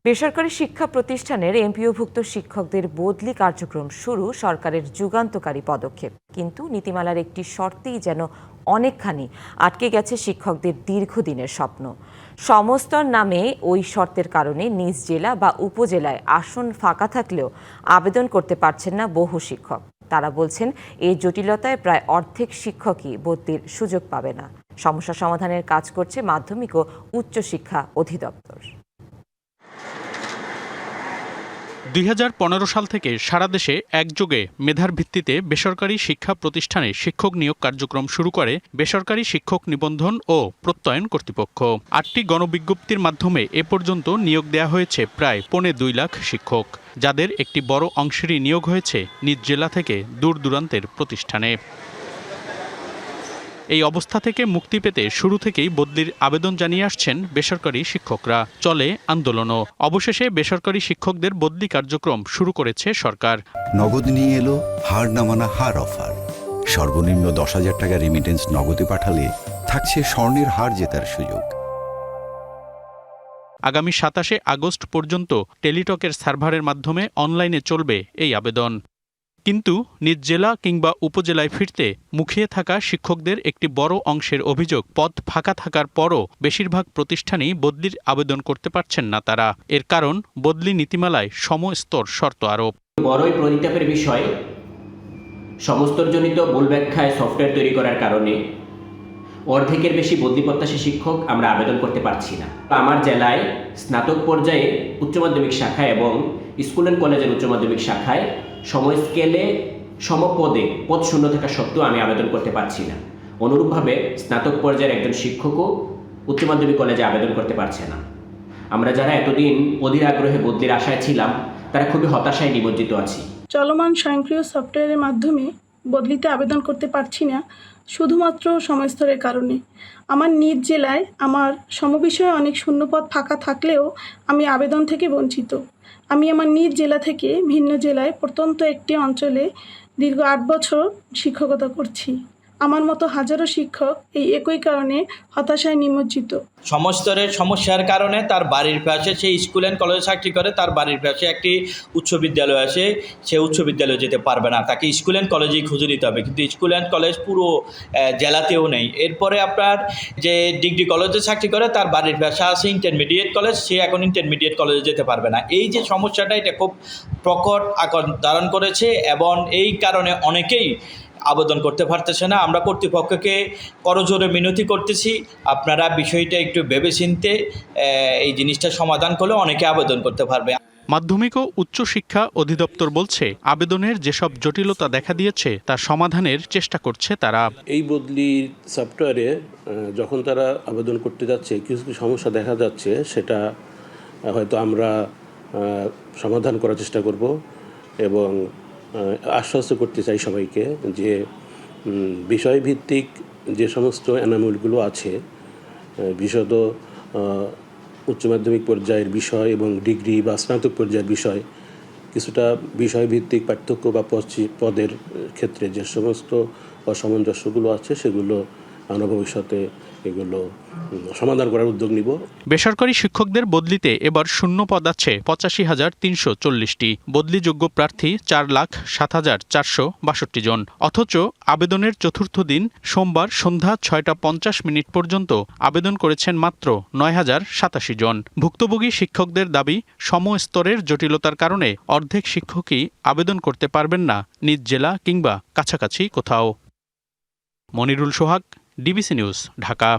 বেসরকারি শিক্ষা প্রতিষ্ঠানের এমপিওভুক্ত শিক্ষকদের বদলি কার্যক্রম শুরু সরকারের যুগান্তকারী পদক্ষেপ, কিন্তু নীতিমালার একটি শর্তেই যেন অনেকখানি আটকে গেছে শিক্ষকদের দীর্ঘদিনের স্বপ্ন। সমস্তর নামে ওই শর্তের কারণে নিজ জেলা বা উপজেলায় আসন ফাঁকা থাকলেও আবেদন করতে পারছেন না বহু শিক্ষক। তারা বলছেন, এই জটিলতায় প্রায় অর্ধেক শিক্ষকই বদলির সুযোগ পাবে না। সমস্যা সমাধানের কাজ করছে মাধ্যমিক ও উচ্চশিক্ষা অধিদপ্তর। 2015 সাল থেকে সারা দেশে একযোগে মেধার ভিত্তিতে বেসরকারি শিক্ষা প্রতিষ্ঠানে শিক্ষক নিয়োগ কার্যক্রম শুরু করে বেসরকারি শিক্ষক নিবন্ধন ও প্রত্যয়ন কর্তৃপক্ষ। 8টি গণবিজ্ঞপ্তির মাধ্যমে এ পর্যন্ত নিয়োগ দেয়া হয়েছে প্রায় 2.25 লাখ শিক্ষক, যাদের একটি বড় অংশেরই নিয়োগ হয়েছে নিজ জেলা থেকে দূর দূরান্তের প্রতিষ্ঠানে। এই অবস্থা থেকে মুক্তি পেতে শুরু থেকেই বদলির আবেদন জানিয়ে আসছেন বেসরকারি শিক্ষকরা। চলে আন্দোলনও। অবশেষে বেসরকারি শিক্ষকদের বদলি কার্যক্রম শুরু করেছে সরকার। নগদ নিয়ে এলো হার না মানা হার অফার। সর্বনিম্ন 10,000 টাকা রেমিটেন্স নগদে পাঠালে থাকছে স্বর্ণের হার জেতার সুযোগ। আগামী 27শে আগস্ট পর্যন্ত টেলিটকের সার্ভারের মাধ্যমে অনলাইনে চলবে এই আবেদন। কিন্তু নিজ জেলা কিংবা উপজেলায় ফিরতে মুখিয়ে থাকা শিক্ষকদের একটি বড় অংশের অভিযোগ, পদ ফাঁকা থাকার পরও বেশিরভাগ প্রতিষ্ঠানেই বদলির আবেদন করতে পারছেন না তারা। এর কারণ, বদলি নীতিমালায় সমস্তর শর্ত আরোপ। বড়ই পরিতাপের বিষয়, সমস্তজনিত ভুল ব্যাখ্যায় সফটওয়্যার তৈরি করার কারণে অর্ধেকের বেশি বদলি প্রত্যাশী শিক্ষক আমরা আবেদন করতে পারছি না। আমার জেলায় স্নাতক পর্যায়ে উচ্চ মাধ্যমিক শাখায় এবং স্কুল অ্যান্ড কলেজের উচ্চ মাধ্যমিক শাখায় সময় স্কেলে সমপদে পদ শূন্য থাকা সত্ত্বেও আমি আবেদন করতে পারছি না। অনুরূপভাবে স্নাতক পর্যায়ের একজন শিক্ষকও উচ্চ মাধ্যমিক কলেজে আবেদন করতে পারছে না। আমরা যারা এতদিন অধীর আগ্রহে বদলির আশায় ছিলাম, তারা খুবই হতাশায় নিমজ্জিত আছি। চলমান স্বয়ংক্রিয় সফটওয়্যারের মাধ্যমে বদলিতে আবেদন করতে পারছি না শুধুমাত্র সময়স্তরের কারণে। আমার নিজ জেলায় আমার সমবিষয়ে অনেক শূন্যপদ ফাঁকা থাকলেও আমি আবেদন থেকে বঞ্চিত। আমি আমার নিজ জেলা থেকে ভিন্ন জেলায় প্রত্যন্ত একটি অঞ্চলে দীর্ঘ 8 বছর শিক্ষকতা করছি। আমার মতো হাজারো শিক্ষক এই একই কারণে হতাশায় নিমজ্জিত। সমস্তরের সমস্যার কারণে তার বাড়ির পাশে সে স্কুল অ্যান্ড কলেজে চাকরি করে, তার বাড়ির পাশে একটি উচ্চ বিদ্যালয় আছে, সে উচ্চ বিদ্যালয়ে যেতে পারবে না, তাকে স্কুল অ্যান্ড কলেজেই খুঁজে নিতে হবে। কিন্তু স্কুল অ্যান্ড কলেজ পুরো জেলাতেও নেই। এরপরে আপনার যে ডিগ্রি কলেজে চাকরি করে, তার বাড়ির পাশে আছে ইন্টারমিডিয়েট কলেজ, সে এখন ইন্টারমিডিয়েট কলেজে যেতে পারবে না। এই যে সমস্যাটা, এটা খুব প্রকট আকার ধারণ করেছে এবং এই কারণে অনেকেই আবেদন করতে পারতেছে না। আমরা কর্তৃপক্ষকে করজোরে মিনতি করতেছি, আপনারা বিষয়টা একটু ভেবেচিন্তে এই জিনিসটা সমাধান করলে অনেকে আবেদন করতে পারবে। মাধ্যমিক ও উচ্চশিক্ষা অধিদপ্তর বলছে, আবেদনের যেসব জটিলতা দেখা দিয়েছে তা সমাধানের চেষ্টা করছে তারা। এই বদলি সফটওয়্যারে যখন তারা আবেদন করতে যাচ্ছে, কিছু কিছু সমস্যা দেখা যাচ্ছে, সেটা হয়তো আমরা সমাধান করার চেষ্টা করব এবং আশ্বস্ত করতে চাই সবাইকে যে বিষয়ভিত্তিক যে সমস্ত এনামেলগুলো আছে, বিশদ উচ্চ মাধ্যমিক পর্যায়ের বিষয় এবং ডিগ্রি বা স্নাতক পর্যায়ের বিষয়, কিছুটা বিষয়ভিত্তিক পার্থক্য বা পদের ক্ষেত্রে যে সমস্ত অসামঞ্জস্যগুলো আছে, সেগুলো আমরা ভবিষ্যতে এগুলো সমাধান করার উদ্যোগ নিব। বেসরকারি শিক্ষকদের বদলিতে এবার শূন্য পদ আছে 85,340টি। বদলিযোগ্য প্রার্থী 4,07,462 জন। অথচ আবেদনের চতুর্থ দিন সোমবার সন্ধ্যা 6:50 পর্যন্ত আবেদন করেছেন মাত্র 9,087 জন। ভুক্তভোগী শিক্ষকদের দাবি, সমস্তরের জটিলতার কারণে অর্ধেক শিক্ষকই আবেদন করতে পারবেন না নিজ জেলা কিংবা কাছাকাছি কোথাও। মনিরুল সোহাগ, ডিবিসি নিউজ, ঢাকা।